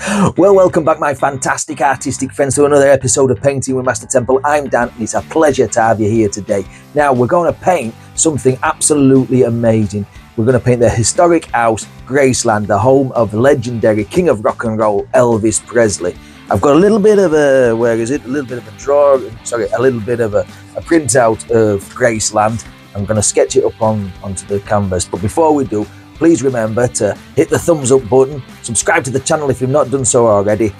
Well, welcome back, my fantastic artistic friends, to another episode of Painting with Master Temple. I'm Dan, and it's a pleasure to have you here today. Now, we're going to paint something absolutely amazing. We're going to paint the historic house, Graceland, the home of the legendary king of rock and roll, Elvis Presley. I've got a little bit of a, a little bit of a printout of Graceland. I'm going to sketch it up onto the canvas. But before we do, please remember to hit the thumbs up button, subscribe to the channel if you've not done so already,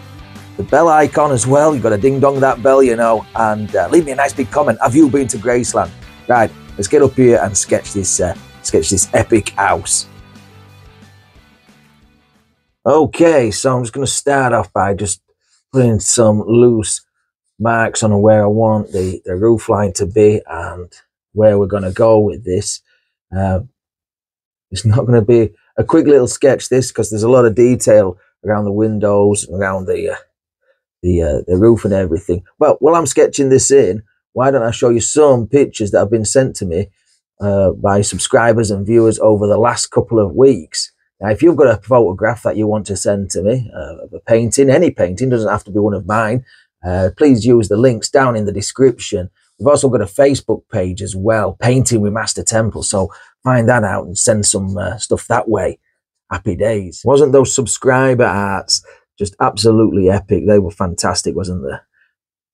the bell icon as well, you've got to ding dong that bell, you know, and leave me a nice big comment. Have you been to Graceland? Right, let's get up here and sketch this epic house. Okay, so I'm just going to start off by just putting some loose marks on where I want the roof line to be and where we're going to go with this. It's not going to be a quick little sketch, this, because there's a lot of detail around the windows, around the roof and everything. But while I'm sketching this in, why don't I show you some pictures that have been sent to me by subscribers and viewers over the last couple of weeks. Now, if you've got a photograph that you want to send to me, of a painting, any painting, doesn't have to be one of mine, please use the links down in the description. We've also got a Facebook page as well, Painting with Master Temple. So find that out and send some stuff that way. Happy days. Wasn't those subscriber arts just absolutely epic? They were fantastic, wasn't they?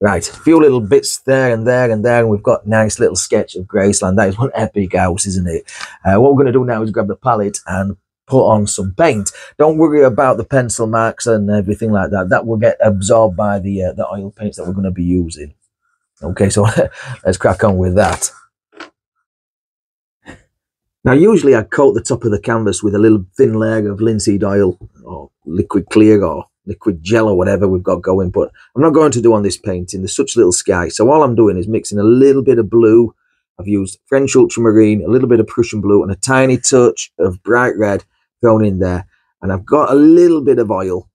Right, a few little bits there and there and there, and we've got a nice little sketch of Graceland. That is one epic house, isn't it? What we're going to do now is grab the palette and put on some paint. Don't worry about the pencil marks and everything like that. That will get absorbed by the oil paints that we're going to be using. Okay, so let's crack on with that. Now, usually I coat the top of the canvas with a little thin layer of linseed oil or liquid clear or liquid gel or whatever we've got going, but I'm not going to do on this painting. There's such little sky. So all I'm doing is mixing a little bit of blue. I've used French ultramarine, a little bit of Prussian blue, and a tiny touch of bright red thrown in there. And I've got a little bit of oil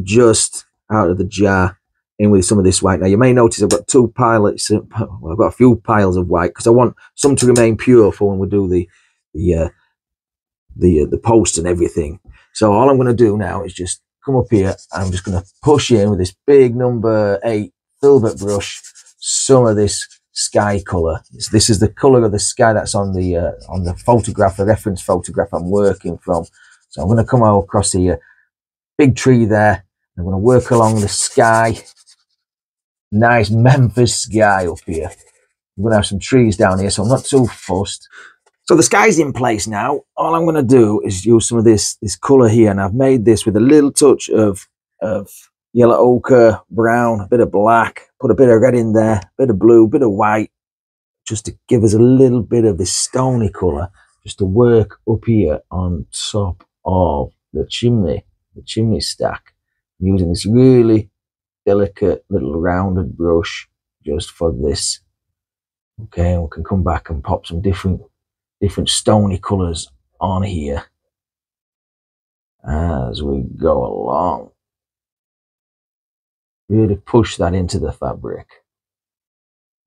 just out of the jar in with some of this white. Now, you may notice I've got two piles, well, I've got a few piles of white because I want some to remain pure for when we do the post and everything. So all I'm going to do now is just come up here. I'm just going to push in with this big number 8 filbert brush some of this sky color. This is the color of the sky that's on the photograph, the reference photograph I'm working from. So I'm going to come out across here, big tree there. I'm going to work along the sky. Nice Memphis sky up here. I'm going to have some trees down here, so I'm not too fussed. So the sky's in place now. All I'm going to do is use some of this colour here, and I've made this with a little touch of yellow ochre, brown, a bit of black, put a bit of red in there, a bit of blue, a bit of white, just to give us a little bit of this stony colour, just to work up here on top of the chimney stack. I'm using this really delicate little rounded brush just for this. Okay, and we can come back and pop some different stony colours on here as we go along. Really push that into the fabric.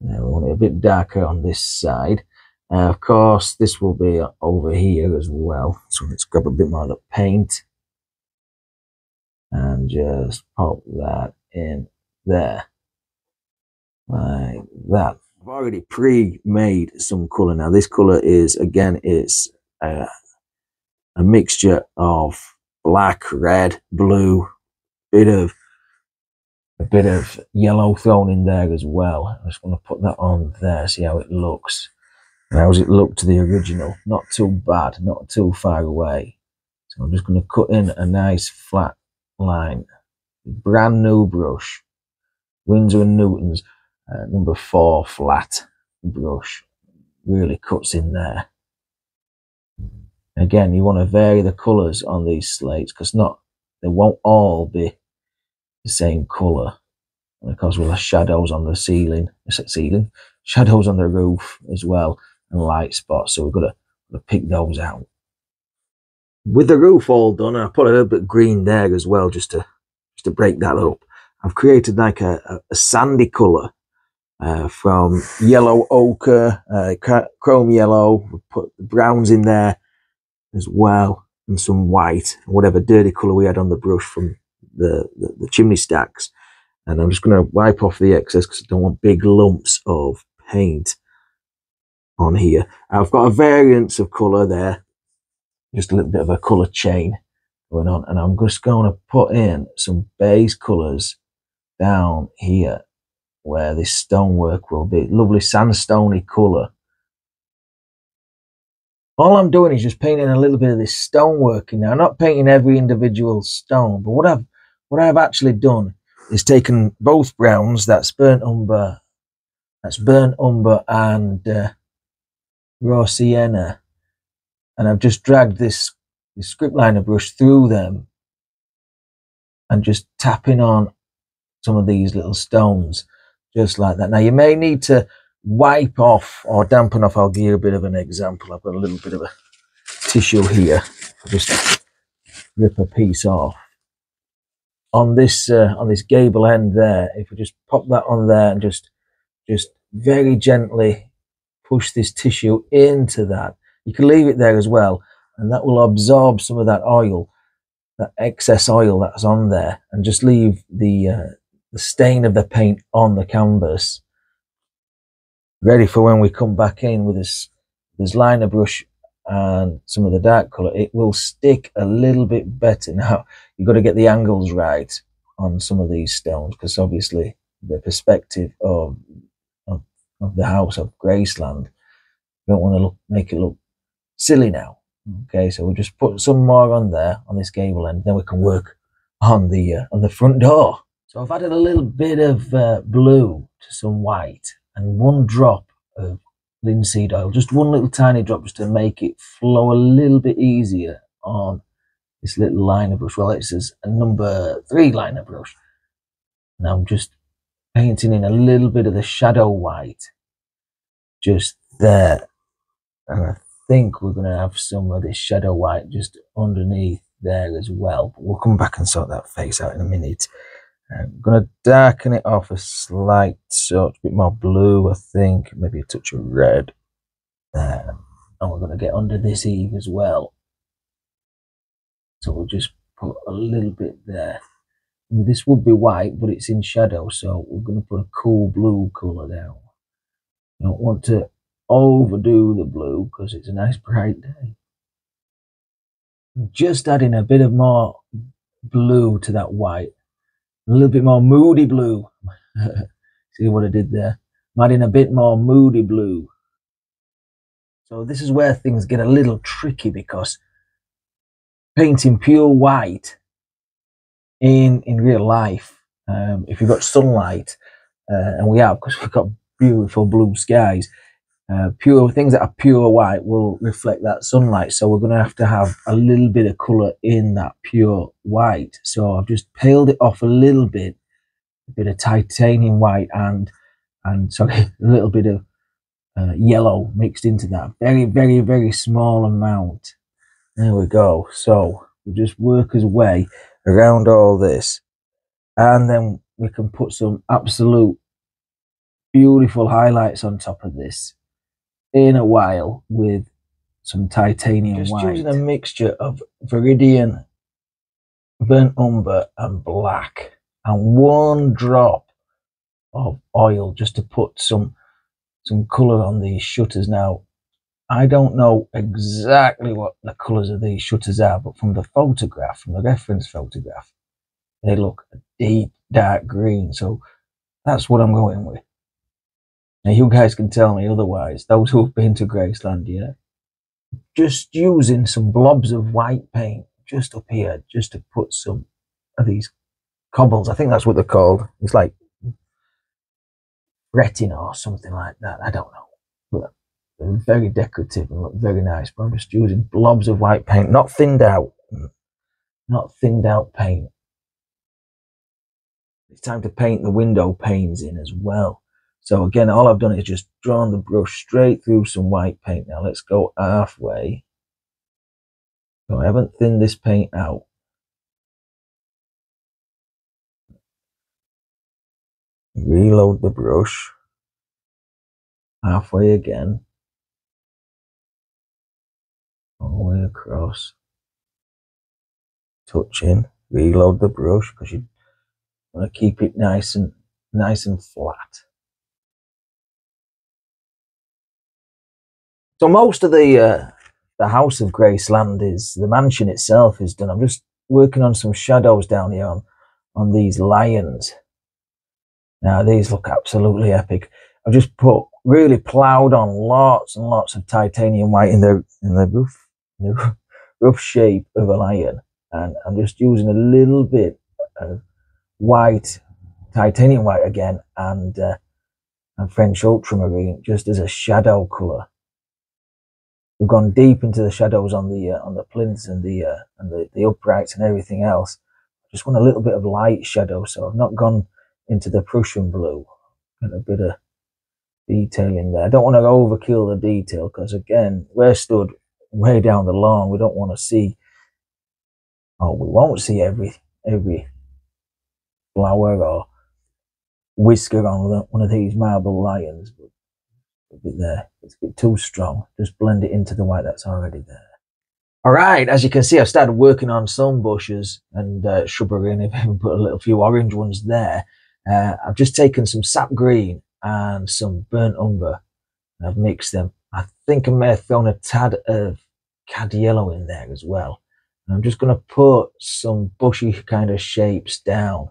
Now we want it a bit darker on this side. Of course, this will be over here as well. So let's grab a bit more of the paint and just pop that in there like that. I've already pre-made some colour. Now this colour is, again, it's a mixture of black, red, blue, a bit of yellow thrown in there as well. I'm just going to put that on there, see how it looks. And how does it look to the original? Not too bad, not too far away. So I'm just going to cut in a nice flat line. Brand new brush, Winsor & Newton's number 4 flat brush. Really cuts in there. Again, you want to vary the colours on these slates because they won't all be the same colour. And of course, we'll have shadows on the ceiling, shadows on the roof as well, and light spots. So we've got to pick those out. With the roof all done, and I put a little bit of green there as well, just to break that up. I've created like a sandy colour from yellow ochre, chrome yellow. We put the browns in there as well, and some white, whatever dirty colour we had on the brush from the chimney stacks. And I'm just going to wipe off the excess because I don't want big lumps of paint on here. I've got a variance of colour there, just a little bit of a colour chain going on, and I'm just going to put in some base colours down here where this stonework will be. Lovely sandstony colour. All I'm doing is just painting a little bit of this stonework in there. I'm not painting every individual stone, but what I've actually done is taken both browns, that's burnt umber and raw sienna, and I've just dragged this script liner brush through them and just tapping on some of these little stones just like that. Now you may need to wipe off or dampen off. I'll give you a bit of an example. I've got a little bit of a tissue here. I'll just rip a piece off on this gable end there. If we just pop that on there and just very gently push this tissue into that. You can leave it there as well, and that will absorb some of that oil, that excess oil that's on there, and just leave the stain of the paint on the canvas ready for when we come back in with this liner brush and some of the dark color. It will stick a little bit better. Now you've got to get the angles right on some of these stones, because obviously the perspective of the house of Graceland, you don't want to make it look silly now. Okay, so we'll just put some more on there on this gable end, then we can work on the front door. So I've added a little bit of blue to some white and one drop of linseed oil, just one little tiny drop, just to make it flow a little bit easier on this little liner brush. Well, it says a number 3 liner brush. Now I'm just painting in a little bit of the shadow white just there, and I think we're going to have some of this shadow white just underneath there as well, but we'll come back and sort that face out in a minute. I'm going to darken it off a slight touch, a bit more blue, I think, maybe a touch of red there, and we're going to get under this eave as well, so we'll just put a little bit there. This would be white, but it's in shadow, so we're going to put a cool blue colour down. You don't want to overdo the blue because it's a nice bright day. I'm just adding a bit of more blue to that white, a little bit more moody blue. See what I did there? I'm adding a bit more moody blue. So this is where things get a little tricky, because painting pure white in real life, if you've got sunlight, and we have, because we've got beautiful blue skies, pure things that are pure white will reflect that sunlight, so we're going to have a little bit of color in that pure white. So I've just paled it off a little bit, a bit of titanium white and sorry, a little bit of yellow mixed into that, very, very, very small amount. There we go. So we'll just work our way around all this, and then we can put some absolute beautiful highlights on top of this in a while with some titanium white. Just using a mixture of Viridian, burnt umber and black, and one drop of oil just to put some colour on these shutters. Now I don't know exactly what the colours of these shutters are, but from the photograph, from the reference photograph, they look a deep dark green, so that's what I'm going with. Now you guys can tell me otherwise, those who have been to Graceland, yeah. Just using some blobs of white paint just up here, just to put some of these cobbles, I think that's what they're called. It's like retina or something like that, I don't know. But they're very decorative and look very nice. But I'm just using blobs of white paint, not thinned out paint. It's time to paint the window panes in as well. So again, all I've done is just drawn the brush straight through some white paint. Now let's go halfway. So I haven't thinned this paint out. Reload the brush. Halfway again. All the way across. Touching. reload the brush because you want to keep it nice and flat. So most of the house of Graceland is the mansion itself is done. I'm just working on some shadows down here on these lions. Now these look absolutely epic. I've just really ploughed on lots and lots of titanium white in the rough shape of a lion, and I'm just using a little bit of white, titanium white again, and French ultramarine just as a shadow colour. We've gone deep into the shadows on the plinths and the uprights and everything else. Just want a little bit of light shadow, so I've not gone into the Prussian blue. Got a bit of detail in there. I don't want to overkill the detail because again, we're stood way down the lawn. We don't want to see. Oh, we won't see every flower or whisker on one of these marble lions. But a bit there. It's a bit too strong. Just blend it into the white that's already there. All right, as you can see, I've started working on some bushes and shrubbery, and I've even put a few orange ones there. I've just taken some sap green and some burnt umber, and I've mixed them. I think I may have thrown a tad of cad yellow in there as well. And I'm just going to put some bushy kind of shapes down.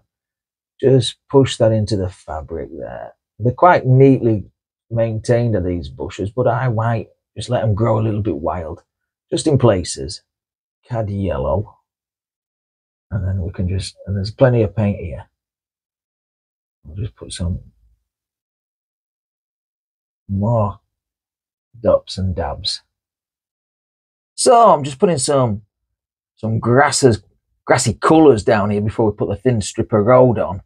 Just push that into the fabric there. They're quite neatly maintained, are these bushes, but I might just let them grow a little bit wild, just in places. Cad yellow, and then we can just, and there's plenty of paint here. I'll just put some more dots and dabs. So I'm just putting some grassy colours down here before we put the thin strip of road on.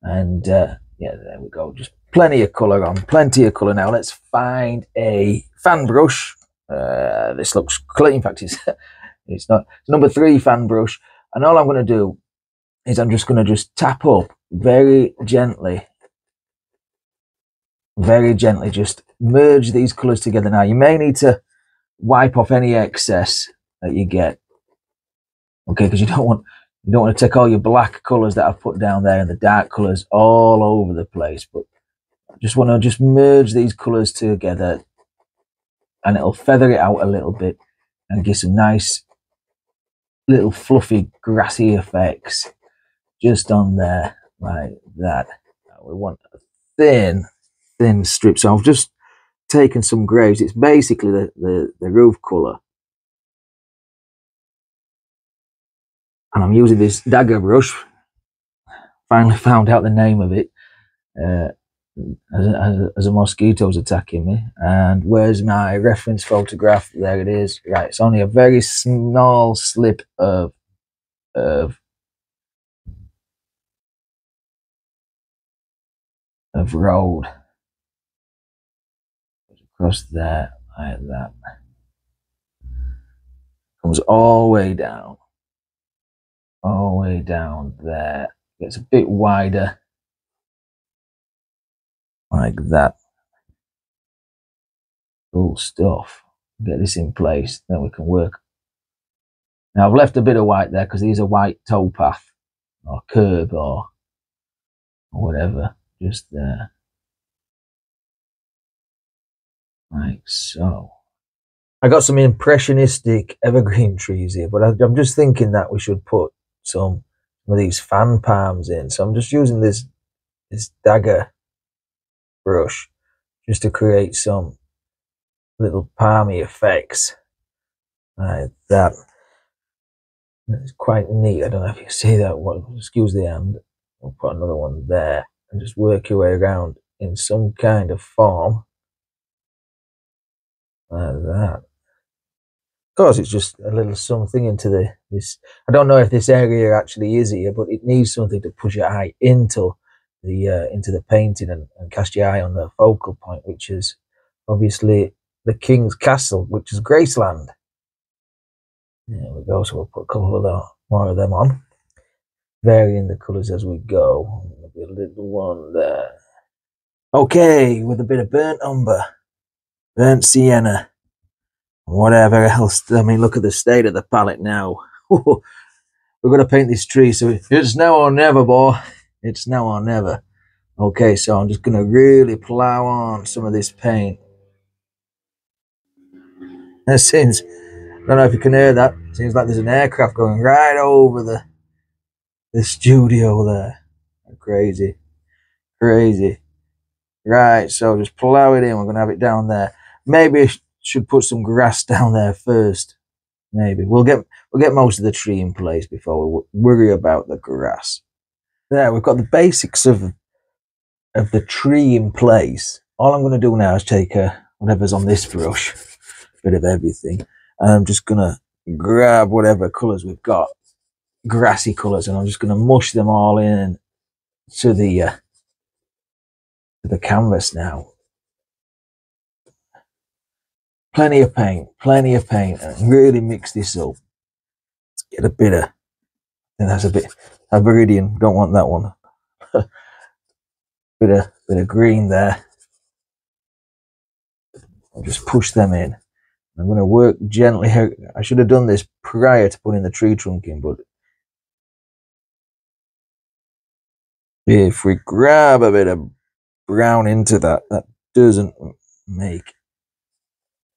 And yeah, there we go. Just plenty of colour on, plenty of colour. Now let's find a fan brush. This looks clean. In fact, it's not. It's number 3 fan brush. And all I'm going to do is I'm just going to tap up very gently, just merge these colours together. Now you may need to wipe off any excess that you get, okay, because you don't want to take all your black colours that I've put down there and the dark colours all over the place. But I just want to merge these colours together, and it'll feather it out a little bit and give some nice little fluffy grassy effects just on there like that. Now we want a thin strip, so I've just taken some greys. It's basically the roof colour, and I'm using this dagger brush. Finally found out the name of it, as a mosquito's attacking me. And where's my reference photograph? There it is. Right, it's only a very small slip of road across there like that. Comes all the way down there. Gets a bit wider like that. Cool stuff. Get this in place, then we can work. Now I've left a bit of white there because these are white towpath or curb or whatever, just there like so. I got some impressionistic evergreen trees here, but I'm just thinking that we should put some of these fan palms in. So I'm just using this dagger brush just to create some little palmy effects like that. It's quite neat. I don't know if you can see that one. Excuse the hand. I'll put another one there and just work your way around in some kind of form like that. Of course, it's just a little something into this. I don't know if this area actually is here, but it needs something to push your eye into the painting and cast your eye on the focal point, which is obviously the King's Castle, which is Graceland. There we go. So we'll put a couple of more of them on, varying the colours as we go. Maybe a little one there. Okay, with a bit of burnt umber, burnt sienna, whatever else. I mean, look at the state of the palette now. we're going to paint this tree. So it's now or never, boy. It's now or never. Okay, so I'm just going to really plow on some of this paint. And since, I don't know if you can hear that, it seems like there's an aircraft going right over the studio there. Crazy, crazy. Right, so just plow it in. We're going to have it down there. Maybe I should put some grass down there first. Maybe we'll get most of the tree in place before we worry about the grass. There, we've got the basics of the tree in place. All I'm going to do now is take whatever's on this brush, a bit of everything, and I'm just going to grab whatever colours we've got, grassy colours, and I'm just going to mush them all in to the canvas now. Plenty of paint, and really mix this up. Let's get a bit of, and that's a bit of viridian. Don't want that one. bit of green there. I'll just push them in. I'm going to work gently. I should have done this prior to putting the tree trunk in, but if we grab a bit of brown into that, that doesn't make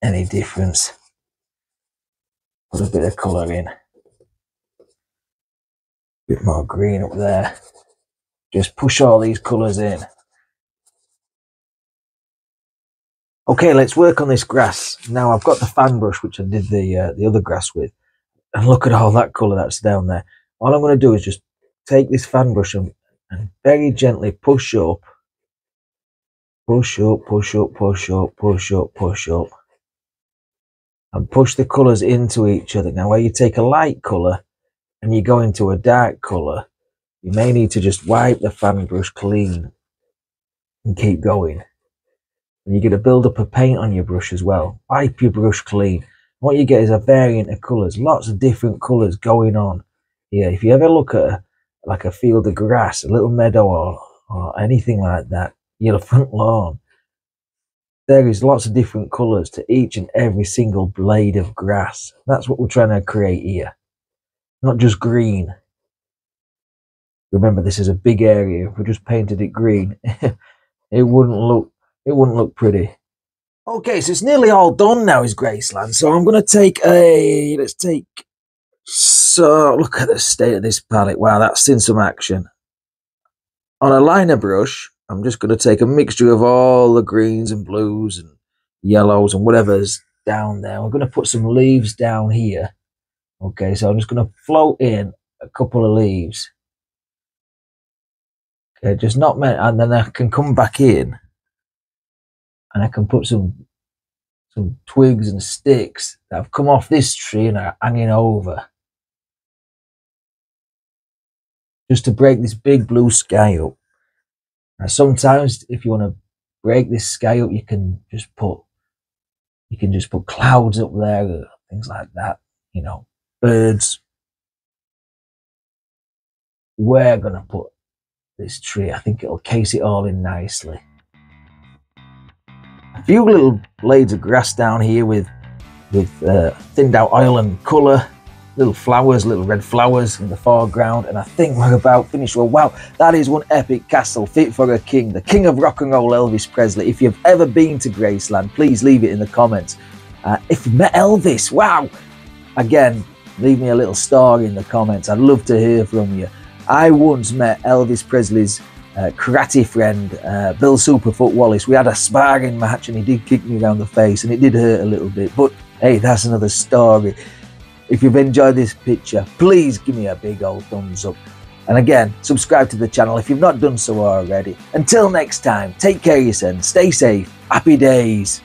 any difference. Put a bit of colour in. A bit more green up there. Just push all these colours in. Okay, let's work on this grass. Now I've got the fan brush, which I did the other grass with. And look at all that colour that's down there. All I'm going to do is just take this fan brush and very gently push up. Push up, push up, push up, push up, push up. And push the colours into each other. Now where you take a light colour and you go into a dark colour, you may need to just wipe the fan brush clean and keep going. And you get a build up of paint on your brush as well. Wipe your brush clean. What you get is a variant of colours, lots of different colours going on here. If you ever look at like a field of grass, a little meadow or anything like that, your front lawn, there is lots of different colours to each and every single blade of grass. That's what we're trying to create here. Not just green. Remember, this is a big area. If we just painted it green, it wouldn't look pretty. Okay, so it's nearly all done now, is Graceland. So I'm going to take so look at the state of this palette. Wow, that's seen some action. On a liner brush, I'm just going to take a mixture of all the greens and blues and yellows and whatever's down there. We're going to put some leaves down here. Okay, so I'm just going to float in a couple of leaves. Okay, just not many, and then I can come back in and I can put some twigs and sticks that have come off this tree and are hanging over, just to break this big blue sky up. Now sometimes if you want to break this sky up, you can just put clouds up there, things like that, you know, birds. We're gonna put this tree, I think it'll case it all in nicely. A few little blades of grass down here with thinned out oil and colour, little flowers, little red flowers in the foreground, and I think we're about finished. Well, wow, that is one epic castle fit for a king, the king of rock and roll, Elvis Presley. If you've ever been to Graceland, please leave it in the comments. If you've met Elvis, wow, again, leave me a little story in the comments. I'd love to hear from you. I once met Elvis Presley's karate friend, Bill Superfoot Wallace. We had a sparring match and he did kick me around the face and it did hurt a little bit, but hey, that's another story. If you've enjoyed this picture, please give me a big old thumbs up. And again, subscribe to the channel if you've not done so already. Until next time, take care of yourself, stay safe, happy days.